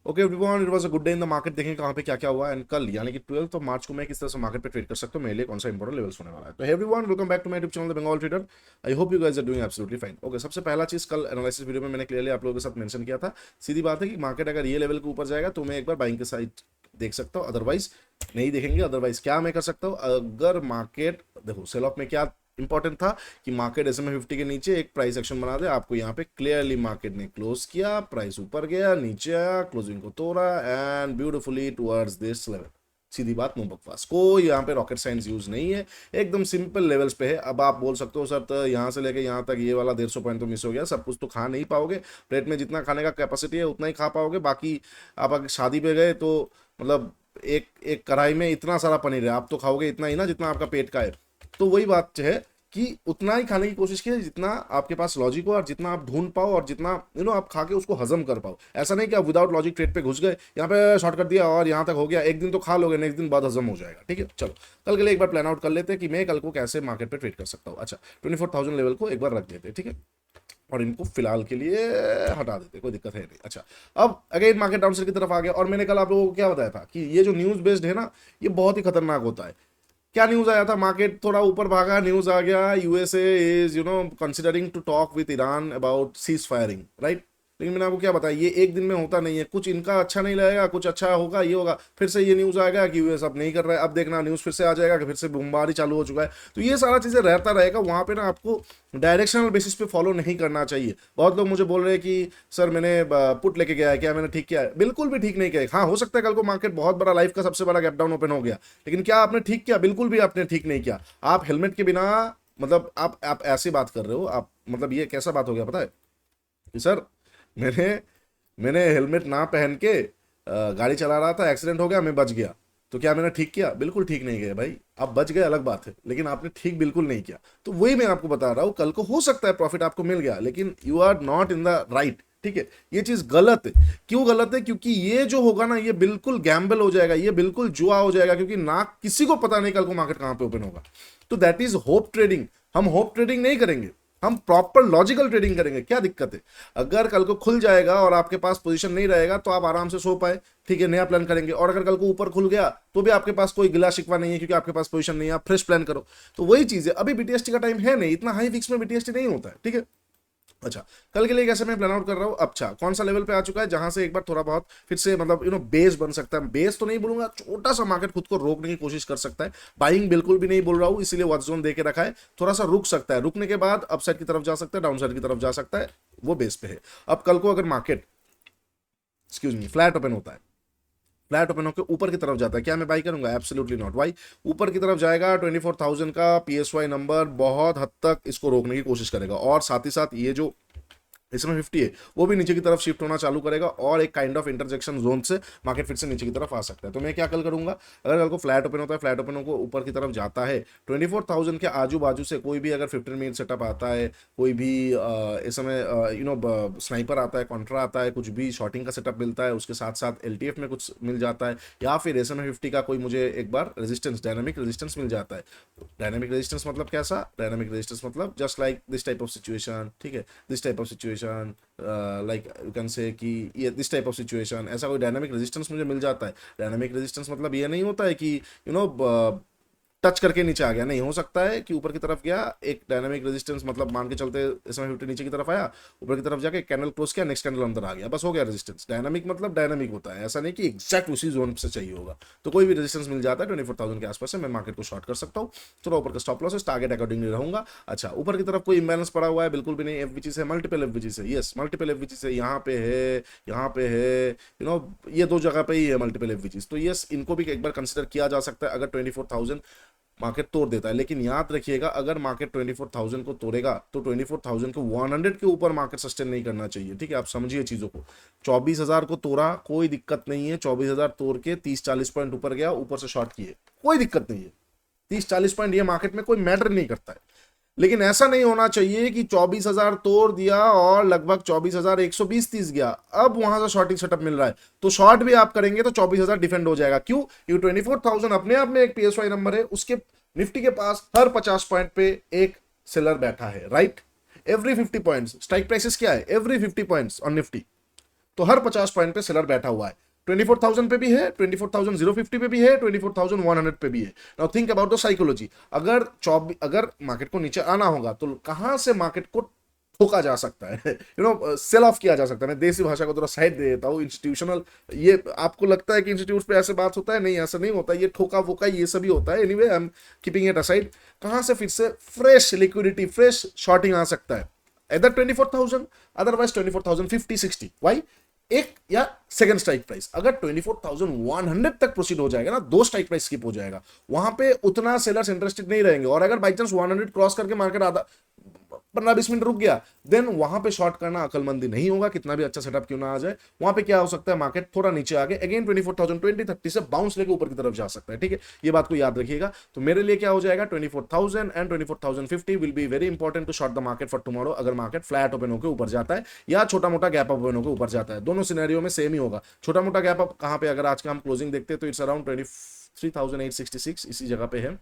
Okay everyone, it was a good day in the market. देखें कहाँ पे क्या क्या हुआ एंड कल यानी कि 12 मार्च को मैं किस तरह से मार्केट पे ट्रेड कर सकता हूँ, मेरे लिए कौन सा इंपॉर्टेंट लेवल्स होने वाला है। तो everyone, welcome back to my YouTube channel the Bengal trader. I hope you guys are doing absolutely fine. Okay, सबसे पहला चीज कल एनालिसिस वीडियो में मैंने क्लियरली आप लोगों के साथ मेंशन किया था। सीधी बात है कि मार्केट अगर ये लेवल के ऊपर जाएगा तो मैं एक बार बाइंग के साइड देख सकता हूँ, अदरवाइज नहीं देखेंगे। अदरवाइज क्या मैं कर सकता हूँ, अगर मार्केट देखो सेल ऑफ में क्या इंपॉर्टेंट था कि मार्केट SMA 50 के नीचे एक प्राइस एक्शन बना दे। आपको यहाँ पे क्लियरली मार्केट ने क्लोज किया, प्राइस ऊपर गया, नीचे आया, क्लोजिंग को तोड़ा and beautifully towards this level. सीधी बात, नो बकवास, कोई यहाँ पे रॉकेट साइंस यूज नहीं है, एकदम सिंपल लेवल्स पे है। अब आप बोल सकते हो सर तो यहाँ से लेके यहाँ तक ये वाला 150 पॉइंट तो मिस हो गया, सब कुछ तो खा नहीं पाओगे। प्लेट में जितना खाने का कैपेसिटी है उतना ही खा पाओगे। बाकी आप अगर शादी पे गए तो मतलब एक एक कढ़ाई में इतना सारा पनीर है, आप तो खाओगे इतना ही ना जितना आपका पेट का है। तो वही बात है कि उतना ही खाने की कोशिश कीजिए जितना आपके पास लॉजिक हो और जितना आप ढूंढ पाओ और जितना आप खा के उसको हजम कर पाओ। ऐसा नहीं कि आप विदाउट लॉजिक ट्रेड पे घुस गए, यहाँ पे शॉर्ट कर दिया और यहाँ तक हो गया। एक दिन तो खा लोगे, नेक्स्ट दिन बाद हजम हो जाएगा। ठीक है, चलो कल के लिए एक बार प्लान आउट कर लेते हैं कि मैं कल को कैसे मार्केट पे ट्रेड कर सकता हूँ। अच्छा, 24,000 लेवल को एक बार रख देते हैं, ठीक है, और इनको फिलहाल के लिए हटा देते, कोई दिक्कत है नहीं। अच्छा, अब अगेन मार्केट डाउनसाइड की तरफ आ गया और मैंने कल आप लोगों को क्या बताया था कि ये जो न्यूज बेस्ड है ना, ये बहुत ही खतरनाक होता है। क्या न्यूज आया था, मार्केट थोड़ा ऊपर भागा, न्यूज आ गया USA is considering to talk with Iran about cease firing, right. लेकिन मैंने आपको क्या बताया, ये एक दिन में होता नहीं है। कुछ इनका अच्छा नहीं लगेगा, कुछ अच्छा होगा, ये होगा, फिर से ये न्यूज आएगा कि यूएस अब नहीं कर रहा है। अब देखना न्यूज फिर से आ जाएगा कि फिर से बमबारी चालू हो चुका है। तो ये सारा चीजें रहता रहेगा वहां पे ना। आपको डायरेक्शनल बेसिस पे फॉलो नहीं करना चाहिए। बहुत लोग मुझे बोल रहे हैं कि सर मैंने पुट लेके गया है, क्या मैंने ठीक किया है? बिल्कुल भी ठीक नहीं किया है। हाँ, हो सकता है कल को मार्केट बहुत बड़ा, लाइफ का सबसे बड़ा गैप डाउन ओपन हो गया, लेकिन क्या आपने ठीक किया? बिल्कुल भी आपने ठीक नहीं किया। आप हेलमेट के बिना मतलब आप ऐसी बात कर रहे हो, आप मतलब ये कैसा बात हो गया पता है कि सर मैंने मैंने हेलमेट ना पहन के गाड़ी चला रहा था, एक्सीडेंट हो गया, मैं बच गया। तो क्या मैंने ठीक किया? बिल्कुल ठीक नहीं किया भाई। आप बच गए अलग बात है, लेकिन आपने ठीक बिल्कुल नहीं किया। तो वही मैं आपको बता रहा हूं, कल को हो सकता है प्रॉफिट आपको मिल गया, लेकिन you are not in the right. ठीक है, ये चीज गलत है। क्यों गलत है? क्योंकि ये जो होगा ना, ये बिल्कुल गैम्बल हो जाएगा, ये बिल्कुल जुआ हो जाएगा, क्योंकि ना किसी को पता नहीं कल को मार्केट कहां पे ओपन होगा। तो दैट इज होप ट्रेडिंग। हम होप ट्रेडिंग नहीं करेंगे, हम प्रॉपर लॉजिकल ट्रेडिंग करेंगे। क्या दिक्कत है? अगर कल को खुल जाएगा और आपके पास पोजीशन नहीं रहेगा तो आप आराम से सो पाए, ठीक है, नया प्लान करेंगे। और अगर कल को ऊपर खुल गया तो भी आपके पास कोई गिला शिकवा नहीं है, क्योंकि आपके पास पोजीशन नहीं है, आप फ्रेश प्लान करो। तो वही चीज है, अभी बीटीएसटी का टाइम है नहीं, इतना हाई फिक्स में बीटीएसटी नहीं होता है, ठीक है। अच्छा, कल के लिए कैसे मैं प्लान आउट कर रहा हूँ। अच्छा, कौन सा लेवल पे आ चुका है जहां से एक बार थोड़ा बहुत फिर से मतलब बेस बन सकता है। बेस तो नहीं बोलूंगा, छोटा सा मार्केट खुद को रोकने की कोशिश कर सकता है। बाइंग बिल्कुल भी नहीं बोल रहा हूँ, इसीलिए वॉच जोन दे के रखा है। थोड़ा सा रुक सकता है, रुकने के बाद अपसाइड की तरफ जा सकता है, डाउन साइड की तरफ जा सकता है, वो बेस पे है। अब कल को अगर market excuse me flat open होता है, फ्लैट ओपन होकर ऊपर की तरफ जाता है, क्या मैं बाई करूंगा? Absolutely not. वाई? ऊपर की तरफ जाएगा, 24,000 का पीएसवाई नंबर बहुत हद तक इसको रोकने की कोशिश करेगा, और साथ ही साथ ये जो SMA 50 है वो भी नीचे की तरफ शिफ्ट होना चालू करेगा, और एक काइंड ऑफ इंटरजेक्शन जोन से मार्केट फिर से नीचे की तरफ आ सकता है। तो मैं क्या कल करूंगा, अगर कल को फ्लैट ओपन होता है, फ्लैट ओपन को ऊपर की तरफ जाता है, 24,000 के आजू बाजू से कोई भी अगर 15 मिनट सेटअप आता है, कोई भी इस समय स्नाइपर आता है, कॉन्ट्रा आता है, कुछ भी शॉर्टिंग का सेटअप मिलता है, उसके साथ साथ LTF में कुछ मिल जाता है, या फिर SMA 50 का कोई मुझे एक बार रेजिस्टेंस, डायनामिक रेजिस्टेंस मिल जाता है। डायनामिक रेजिस्टेंस मतलब कैसा? डायनामिक रेजिस्टेंस मतलब just like this type of situation, ठीक है, this type of situation, like you can say कि ये दिस टाइप ऑफ सिचुएशन, ऐसा कोई डायनामिक रेजिस्टेंस मुझे मिल जाता है। डायनामिक रेजिस्टेंस मतलब ये नहीं होता है कि यू नो टच करके नीचे आ गया, नहीं, हो सकता है कि ऊपर की तरफ गया, एक डायनामिक रेजिस्टेंस मतलब मान के चलते SMA 50 नीचे की तरफ आया, ऊपर की तरफ जाके कैंडल क्लोज किया, नेक्स्ट कैंडल अंदर आ गया, बस हो गया रेजिस्टेंस। डायनामिक मतलब डायनामिक होता है, ऐसा नहीं कि एग्जैक्ट उसी जोन से चाहिए होगा। तो कोई भी रेजिस्टेंस मिल जाता है 24,000 के आसपास से, मैं मार्केट को शॉर्ट कर सकता हूँ। थोड़ा ऊपर का स्टॉप लॉस, टारगेट अकॉर्डिंगली रहूंगा। अच्छा, ऊपर की तरफ कोई इंबैलेंस पड़ा हुआ है? बिल्कुल भी नहीं। एफवीसी है, मल्टीपल एफवीसी है, यस मल्टीपल एफवीसी है, यहाँ पे है, यहाँ पे है, ये दो जगह पे ही है मल्टीपल एफवीसी। तो यस, इनको भी एक बार कंसिडर किया जा सकता है अगर 24,000 मार्केट तोड़ देता है। लेकिन याद रखिएगा, अगर मार्केट 24,000 को तोड़ेगा तो 24,000 को 100 के ऊपर मार्केट सस्टेन नहीं करना चाहिए, ठीक है, आप समझिए चीजों को। 24,000 को तोड़ा, कोई दिक्कत नहीं है। 24,000 तोड़ के 30-40 पॉइंट ऊपर गया, ऊपर से शॉर्ट किए, कोई दिक्कत नहीं है। 30-40 पॉइंट ये मार्केट में कोई मैटर नहीं करता है। लेकिन ऐसा नहीं होना चाहिए कि 24,000 तोड़ दिया और लगभग 24,120-30 गया, अब वहां से शॉर्टिंग सेटअप मिल रहा है, तो शॉर्ट भी आप करेंगे तो 24,000 डिफेंड हो जाएगा। क्यों? क्योंकि 24,000 अपने आप में एक पीएसवाई नंबर है, उसके निफ्टी के पास हर 50 पॉइंट पे एक सेलर बैठा है, right. Every 50 points strike prices क्या है? एवरी 50 पॉइंट्स ऑन निफ्टी तो हर 50 पॉइंट पे सेलर बैठा हुआ है। 24,000 पे भी है, 24,050 पे भी है, 24,100 पे भी है। Now think about the psychology. अगर मार्केट को नीचे आना होगा तो कहां से मार्केट को ठोका जा सकता है, सेल ऑफ किया जा सकता है। मैं देसी भाषा को थोड़ा साइड दे देता हूँ, इंस्टीट्यूशनल। ये आपको लगता है कि इंस्टीट्यूट पे ऐसे बात होता है, नहीं ऐसा नहीं होता, ये ठोका वोका ये सभी होता है। Anyway I am keeping it aside. कहां से फिर से फ्रेश लिक्विडिटी, फ्रेश शॉर्टिंग आ सकता है? इधर 24,000, अदरवाइज 24,050 60। वाई? एक या सेकंड स्ट्राइक प्राइस अगर 24,100 तक प्रोसीड हो जाएगा ना, दो स्ट्राइक प्राइस स्किप हो जाएगा, वहां पे उतना सेलर्स इंटरेस्टेड नहीं रहेंगे। और अगर बाई चांस 100 क्रॉस करके मार्केट आधा 15-20 मिनट रुक गया, देन वहां पे शॉर्ट करना अकलमंदी नहीं होगा, कितना भी अच्छा सेटअप क्यों ना आ जाए। वहां पे क्या हो सकता है, मार्केट थोड़ा नीचे आके अगेन 24,020-30 से बाउंस लेके ऊपर की तरफ जा सकता है। ठीक है, ये बात को याद रखिएगा। तो मेरे लिए क्या हो जाएगा, 24,000 and 24,050 will be very important to short the market for tomorrow. अगर मार्केट फ्लैट ओपन होकर ऊपर जाता है या छोटा मोटा गैप अप ओपन होकर ऊपर जाता है, दोनों सिनेरियो में सेम ही होगा। छोटा मोटा गैप अप कहां पे, अगर आज का हम क्लोजिंग देखते हैं तो इट्स अराउंड 23,866, इसी जगह पे है।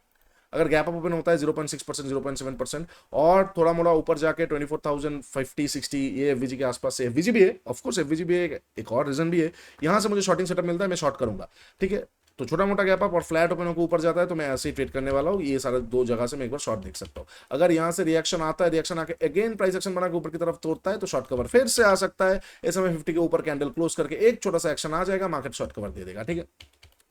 अगर गैप अप ओपन होता है 0.6%, 0.7%, और थोड़ा मोड़ा ऊपर जाके 24,050 60, ये एफवीजी के आसपास से, एफवीजी भी है ऑफकोर्स, एफवीजी भी है, एक और रीजन भी है, यहां से मुझे शॉर्टिंग सेटअप मिलता है, मैं शॉर्ट करूंगा। ठीक है, तो छोटा मोटा गैप अप और फ्लैट ओपन होकर ऊपर जाता है तो मैं ऐसे ही ट्रेड करने वाला हूँ। ये सारे दो जगह से मैं एक बार शॉर्ट देख सकता हूँ। अगर यहाँ से रिएक्शन आता है, रिएक्शन आके अगेन प्राइस एक्शन बना के ऊपर की तरफ तोड़ता है तो शॉर्ट कवर फिर से आ सकता है। SMA 50 के ऊपर कैंडल क्लोज करके एक छोटा सा एक्शन आ जाएगा, मार्केट शॉर्ट कवर दे देगा। ठीक है,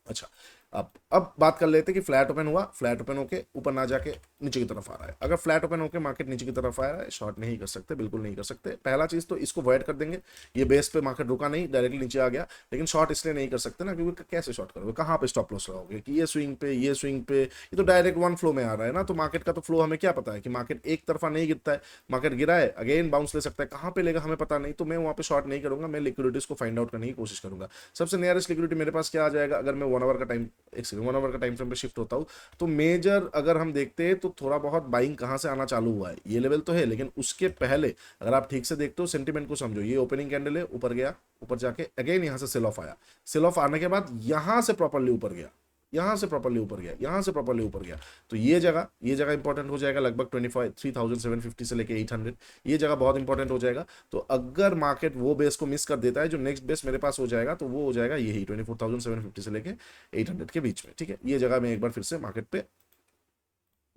अच्छा अब बात कर लेते हैं कि फ्लैट ओपन हुआ, फ्लैट ओपन होके ऊपर ना जाके नीचे की तरफ आ रहा है। अगर फ्लैट ओपन होके मार्केट नीचे की तरफ आ रहा है, शॉर्ट नहीं कर सकते, बिल्कुल नहीं कर सकते। पहला चीज तो इसको अवॉइड कर देंगे। ये बेस पे मार्केट रुका नहीं, डायरेक्टली नीचे आ गया, लेकिन शॉर्ट इसलिए नहीं कर सकते ना क्योंकि कैसे शॉर्ट करोगे, कहाँ पे स्टॉप लॉस लगाओगे कि ये स्विंग पे, ये स्विंग पे, ये तो डायरेक्ट वन फ्लो में आ रहा है ना। तो मार्केट का तो फ्लो हमें क्या पता है कि मार्केट एक तरफा नहीं गिरता है, मार्केट गिरा है अगेन बाउंस ले सकता है, कहाँ पे लेगा हमें पता नहीं। तो मैं वहाँ पे शॉर्ट नहीं करूंगा, मैं लिक्विडिटीज को फाइंड आउट करने की कोशिश करूंगा। सबसे नियरेस्ट लिक्विडिटी मेरे पास क्या आ जाएगा, अगर मैं 1 आवर का टाइम, एक सेकंड, 1 आवर का टाइम फ्रेम पे शिफ्ट होता हूं तो मेजर अगर हम देखते हैं तो थोड़ा बहुत बाइंग कहां से आना चालू हुआ है, ये लेवल तो है, लेकिन उसके पहले अगर आप ठीक से देखते हो सेंटीमेंट को समझो, ये ओपनिंग कैंडल है, ऊपर गया, ऊपर जाके अगेन यहां से सेल ऑफ आया, सेल ऑफ आने के बाद यहां से प्रॉपर्ली ऊपर गया, यहां से प्रॉपर्ली ऊपर गया, यहां से प्रॉपर्ली ऊपर गया। तो ये जगह इंपॉर्टेंट हो जाएगा, लगभग 23,750 से लेके 800, ये जगह बहुत इंपॉर्टेंट हो जाएगा। तो अगर मार्केट वो बेस को मिस कर देता है, जो नेक्स्ट बेस मेरे पास हो जाएगा तो वो हो जाएगा यही 24,750 से लेके 800 के बीच में। ठीक है, ये जगह मैं एक बार फिर से मार्केट पे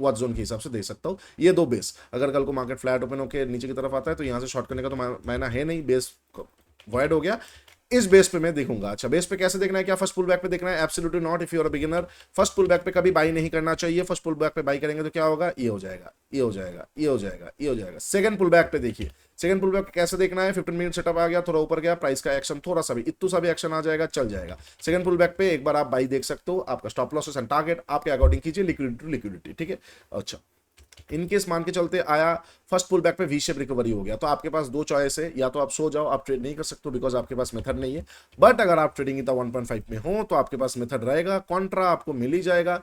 वॉच जोन के हिसाब से दे सकता हूँ। ये दो बेस, अगर कल को मार्केट फ्लैट ओपन होकर नीचे की तरफ आता है तो यहाँ से शॉर्ट करने का तो मायना है नहीं, बेस वॉइड हो गया, इस बेस पे मैं देखूंगा। अच्छा, बेस पे कैसे देखना है, क्या फर्स्ट पुल बैक पे देखना है? Absolutely not, if you are a beginner. First pull back पे कभी बाई नहीं करना चाहिए। फर्स्ट पुल बैक पे बाई करेंगे तो क्या होगा, ये हो जाएगा, ये हो जाएगा, ये हो जाएगा, ये हो जाएगा। सेकंड पुल बैक पे देखिए, सेकंड पुल बैक कैसे देखना है, 15 मिनट सेटअप आ गया, थोड़ा ऊपर गया, प्राइस का एक्शन थोड़ा सा भी, इतू सा भी एक्शन आ जाएगा, चल जाएगा। सेकंड पुल बैक पे एक बार आप बाई देख सकते हो, आपका स्टॉप लॉसेस एंड टारगेट आपके अकॉर्डिंग कीजिए, लिक्विडिटी टू लिक्विडिटी। ठीक है, अच्छा, इनकेस मान के चलते आया फर्स्ट पुल बैक पे वी शेप रिकवरी हो गया, तो आपके पास दो चॉइस है, या तो आप सो जाओ, आप ट्रेड नहीं कर सकते बिकॉज आपके पास मेथड नहीं है। बट अगर आप ट्रेडिंग इन 1.5 में हो तो आपके पास मेथड रहेगा, कॉन्ट्रा आपको मिल ही जाएगा।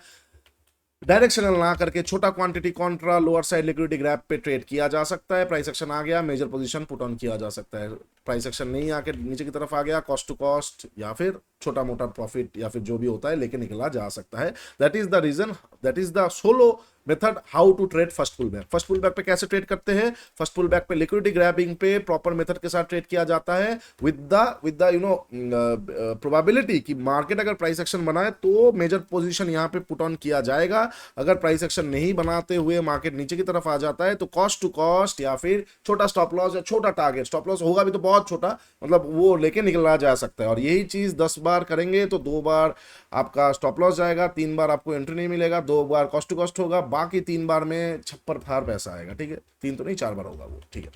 डायरेक्शनल ना करके छोटा quantity Contra lower side liquidity grab पे ट्रेड किया जा सकता है। प्राइस एक्शन आ गया, मेजर पोजीशन पुट ऑन किया जा सकता है। प्राइस एक्शन नहीं आके नीचे की तरफ आ गया, कॉस्ट टू कॉस्ट या फिर छोटा मोटा प्रॉफिट या फिर जो भी होता है लेके निकला जा सकता है। That is the reason, that is the solo method how to trade first pull back. First pull back पे कैसे ट्रेड करते हैं, फर्स्ट पुल बैक पे लिक्विडिटी ग्रैबिंग पे प्रॉपर मेथड के साथ ट्रेड किया जाता है विद द प्रोबेबिलिटी कि मार्केट अगर प्राइस एक्शन बनाए तो मेजर पोजीशन यहां पे पुट ऑन किया जाएगा। अगर प्राइस एक्शन नहीं बनाते हुए मार्केट नीचे की तरफ आ जाता है तो कॉस्ट टू कॉस्ट या फिर छोटा स्टॉप लॉस या छोटा टारगेट, स्टॉप लॉस होगा भी तो बहुत छोटा, मतलब वो लेके निकला जा सकता है। और यही चीज 10 बार करेंगे तो 2 बार आपका स्टॉप लॉस जाएगा, 3 बार आपको एंट्री नहीं मिलेगा, 2 बार कॉस्ट टू कॉस्ट होगा, बाकी 3 बार में छप्पर फार पैसा आएगा। ठीक है, 3 तो नहीं 4 बार होगा वो। ठीक है,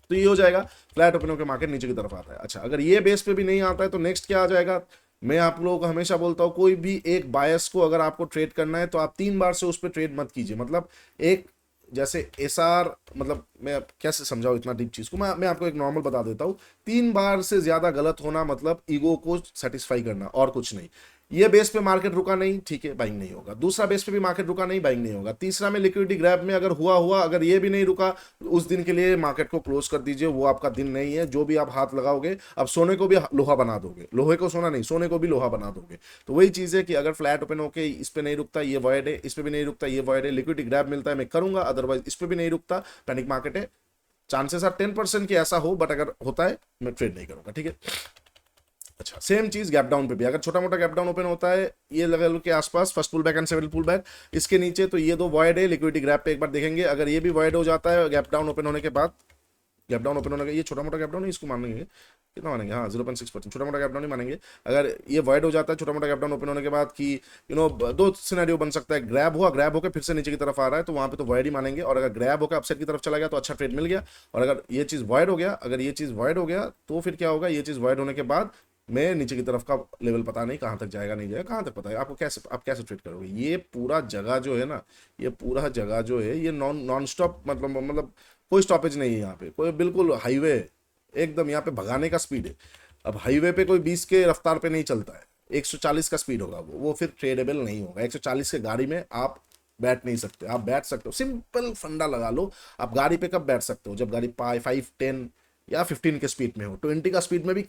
तो ये हो जाएगा फ्लैट ओपन होकर मार्केट नीचे की तरफ आता है। अच्छा, अगर ये बेस पे भी नहीं आता है तो नेक्स्ट क्या आ जाएगा, मैं आप लोगों को हमेशा बोलता हूं कोई भी एक बायस को अगर आपको ट्रेड करना है तो आप 3 बार से उस पर ट्रेड मत कीजिए। मतलब एक जैसे एसआर, मतलब मैं कैसे समझाऊं इतना डीप चीज को, मैं आपको एक नॉर्मल बता देता हूं। 3 बार से ज्यादा गलत होना मतलब ईगो को सेटिस्फाई करना और कुछ नहीं। ये बेस पे मार्केट रुका नहीं, ठीक है, बाइंग नहीं होगा। दूसरा बेस पे भी मार्केट रुका नहीं, बाइंग नहीं होगा। तीसरा में लिक्विडिटी ग्रैब में अगर हुआ, अगर ये भी नहीं रुका, उस दिन के लिए मार्केट को क्लोज कर दीजिए, वो आपका दिन नहीं है। जो भी आप हाथ लगाओगे, अब सोने को भी लोहा बना दोगे, लोहे को सोना नहीं, सोने को भी लोहा बना दोगे। तो वही चीज है कि अगर फ्लैट ओपन होके इस पे नहीं रुकता, ये वॉइड है, इस पे भी नहीं रुकता, ये वॉइड है, लिक्विडिटी ग्रैब मिलता है मैं करूंगा, अदरवाइज इस पे भी नहीं रुकता, पैनिक मार्केट है, चांसेस आर 10% कि ऐसा हो, बट अगर होता है मैं ट्रेड नहीं करूंगा, ठीक है। अच्छा, सेम चीज गैप डाउन पे भी, अगर छोटा मोटा गैप डाउन ओपन होता है ये लेवल के आसपास, first pull back and second pull back, इसके नीचे, तो ये दो वॉइड है, लिक्विडिटी ग्रैप पे एक बार देखेंगे। अगर ये भी वॉइड हो जाता है गैप डाउन ओपन होने के बाद, गैप डाउन ओपन होने का, ये छोटा मोटा गैप डाउन है, इसको मानेंगे कितना मानेंगे, हाँ 0.6%, छोटा मोटा गैप डाउन नहीं मानेंगे। अगर ये वॉइड हो जाता है छोटा मोटा गैप डाउन ओपन होने के बाद कि दो सिनेरियो बन सकता है, ग्रैब हुआ, ग्रैब होकर फिर से नीचे की तरफ आ रहा है तो वहां पे तो वॉइड ही मानेंगे, और अगर ग्रैब होकर अपसाइड की तरफ चला गया तो अच्छा ट्रेड मिल गया। और अगर ये चीज वॉइड हो गया, अगर ये चीज वॉइड हो गया तो फिर क्या होगा, ये चीज वॉइड होने के बाद मैं नीचे की तरफ का लेवल पता नहीं कहां तक जाएगा, नहीं जाएगा, कहां तक पता है आपको, कैसे आप कैसे ट्रेड करोगे। ये पूरा जगह जो है ना, ये पूरा जगह जो है ये नॉन स्टॉप, मतलब कोई स्टॉपेज नहीं है यहाँ पे, कोई बिल्कुल हाईवे एकदम, यहाँ पे भगाने का स्पीड है। अब हाईवे पे कोई 20 के रफ्तार पे नहीं चलता है, 140 का स्पीड होगा, वो फिर ट्रेडेबल नहीं होगा। 140 के गाड़ी में आप बैठ नहीं सकते, आप बैठ सकते हो, सिंपल फंडा लगा लो, आप गाड़ी पे कब बैठ सकते हो, जब गाड़ी 5, 10 या 15 के स्पीड में हो। 20 का स्पीड में भी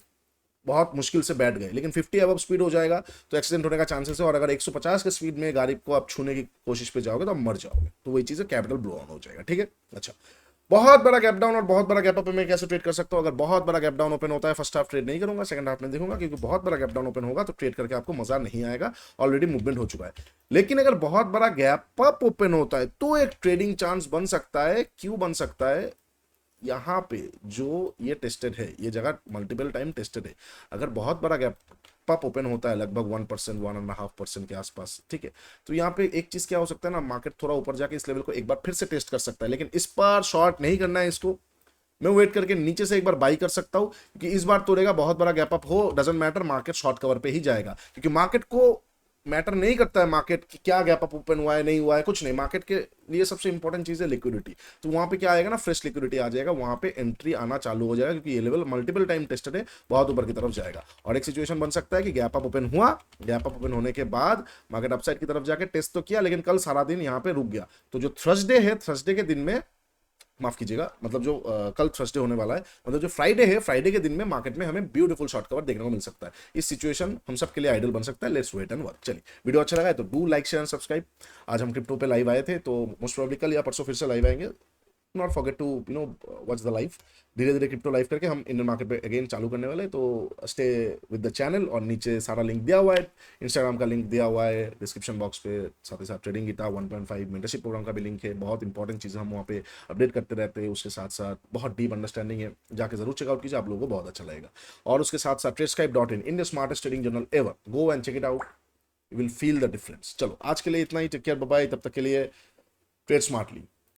बहुत मुश्किल से बैठ गए, लेकिन 50 अबव स्पीड हो जाएगा तो एक्सीडेंट होने का चांसेस है। और अगर 150 के स्पीड में गाड़ी को आप छूने की कोशिश पे जाओगे तो आप मर जाओगे, तो वही चीज़ है, कैपिटल ब्लो ऑन हो जाएगा, ठीक है। अच्छा, बहुत बड़ा गैप डाउन और बहुत बड़ा गैप अप में कैसे ट्रेड कर सकता हूं। अगर बहुत बड़ा गैप डाउन ओपन होता है, फर्स्ट हाफ ट्रेड नहीं करूंगा, सेकंड हाफ में देखूंगा, क्योंकि बहुत बड़ा गैप डाउन ओपन होगा तो ट्रेड करके आपको मजा नहीं आएगा, ऑलरेडी मूवमेंट हो चुका है। लेकिन अगर बहुत बड़ा गैप अप ओपन होता है तो एक ट्रेडिंग चांस बन सकता है। क्यों बन सकता है, यहाँ पे जो ये टेस्टेड है, ये जगह मल्टीपल टाइम टेस्टेड है। अगर बहुत बड़ा गैप अप ओपन होता है लगभग 1%, 1.5% के आसपास, ठीक है, तो यहाँ पे एक चीज क्या हो सकता है ना, मार्केट थोड़ा ऊपर जाके इस लेवल को एक बार फिर से टेस्ट कर सकता है, लेकिन इस बार शॉर्ट नहीं करना है इसको, मैं वेट करके नीचे से एक बार बाई कर सकता हूं, क्योंकि इस बार तोड़ेगा, बहुत बड़ा गैप अप हो doesn't matter, market short cover पे ही जाएगा, क्योंकि मार्केट को मैटर नहीं करता है मार्केट की क्या गैप अप ओपन हुआ है नहीं हुआ है, कुछ नहीं, मार्केट के लिए सबसे इंपॉर्टेंट चीज है लिक्विडिटी। तो वहां पे क्या आएगा ना, फ्रेश लिक्विडिटी आ जाएगा, वहां पे एंट्री आना चालू हो जाएगा, क्योंकि ये लेवल मल्टीपल टाइम टेस्टेड है, बहुत ऊपर की तरफ जाएगा। और एक सिचुएशन बन सकता है कि गैप अप ओपन हुआ, गैप अप ओपन होने के बाद मार्केट अपसाइड की तरफ जाके टेस्ट तो किया, लेकिन कल सारा दिन यहाँ पे रुक गया, तो जो थर्सडे है, थर्सडे के दिन में, माफ कीजिएगा, मतलब जो कल थर्सडे होने वाला है, मतलब जो फ्राइडे है, फ्राइडे के दिन में मार्केट में हमें ब्यूटीफुल शॉर्ट कवर देखने को मिल सकता है। इस सिचुएशन हम सब के लिए आइडियल बन सकता है। Let's wait and work. चलिए, वीडियो अच्छा लगा है तो do like share and subscribe. आज हम क्रिप्टो पे लाइव आए थे, तो मोस्ट प्रोबेबली कल या परसों फिर से लाइव आएंगे। Not forget to watch the live. धीरे धीरे क्रिप्टो लाइव करके हम इंडियन मार्केट पे अगेन चालू करने वाले, तो स्टे विद द चैनल। और नीचे सारा लिंक दिया हुआ है, इंस्टाग्राम का लिंक दिया हुआ है डिस्क्रिप्शन बॉक्स पे, साथ ही साथ ट्रेडिंग गीता 1.5 मेंटरशिप प्रोग्राम का भी लिंक है। बहुत इंपॉर्टेंट चीज़ें हम वहाँ पे अपडेट करते रहते हैं, उसके साथ साथ बहुत डीप अंडरस्टैंडिंग है, जाके जरूर चेकआउट कीजिए, आप लोगों को बहुत अच्छा लगेगा। और उसके साथ साथ tradeskype.in, India smartest trading journal ever, go and check it out, you will feel the difference. चलो आज के लिए इतना ही, टेक केयर, बाय बाय, तब तक के लिए ट्रेड स्मार्टली।